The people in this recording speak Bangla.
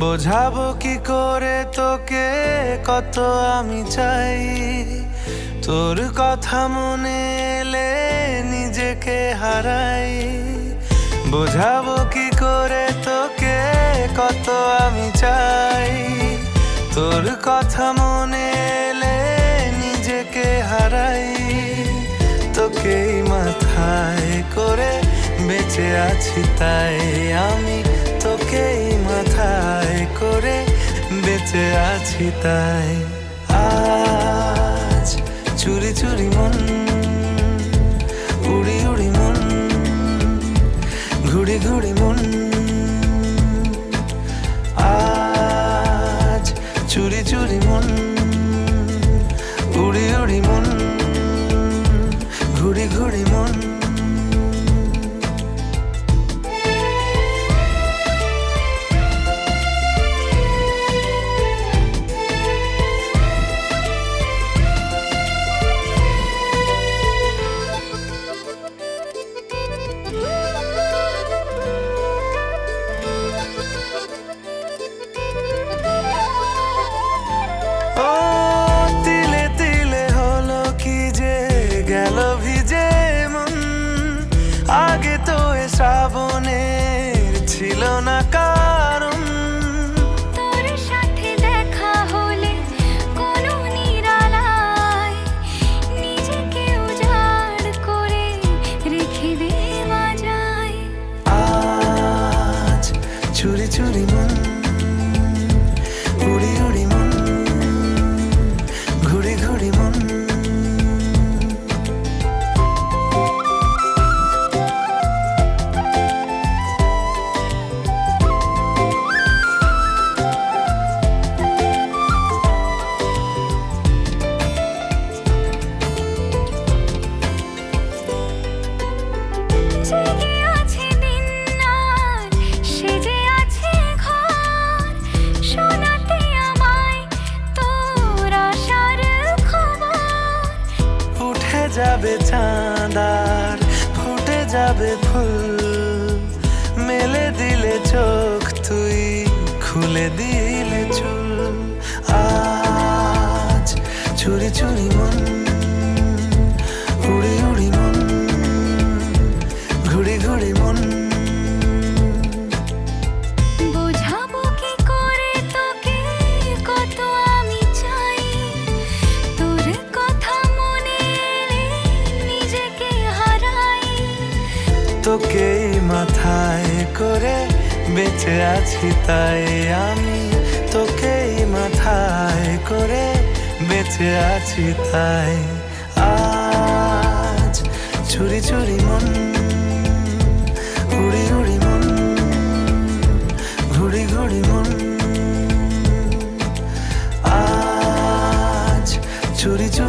বোঝাবো কি করে তোকে কত আমি চাই, তোর কথা মনে এলে নিজেকে হারাই। বোঝাবো কি করে তোকে কত আমি চাই, তোর কথা মনে এলে নিজেকে হারাই। তোকেই মাথায় করে বেঁচে আছি তাই আমি, তোকেই মাথায় করে বেঁচে আছি তাই। আজ চুরি চুরি মন, উড়ি উড়ি মন, ঘুড়ি ঘুড়ি মন। আজ চুরি চুরি মন, উড়ি উড়ি মন, ঘুড়ি ঘুড়ি মন। আগে তো এ শ্রাবণের ছিল না কারণ, তোর সাথে দেখা হলে কোনো নিরালায় নিজেকে উজাড় করে রেখে দেওয়া যায়। আজ চুরি চুরি মন, উড়ি উড়ি মন, ঘুড়ি ঘুড়ি মন। জেগে আছে দিন আর সেজে আছে ঘর, শোনাতে আমায় তোর আশার খবর। উঠে যাবে চাঁদ আর ফুটে যাবে ফুল, মেলে দিলে চোখ তুই খুলে দিলে চুল। আজ চুরি চুরি মন, উড়ি উড়ি মন, ঘুড়ি ঘুড়ি মন। বোঝাবো কি করে তোকে কত আমি চাই, তোর কথা মনে এলে নিজেকে হারাই। তোকেই মাথায় করে বেঁচে আছি তাই আমি, তোকেই মাথায় করে বেঁচে আছি তাই। আজ চুরি চুরি মন, উড়ি উড়ি মন, ঘুড়ি ঘুড়ি মন। আজ চুরি চুরি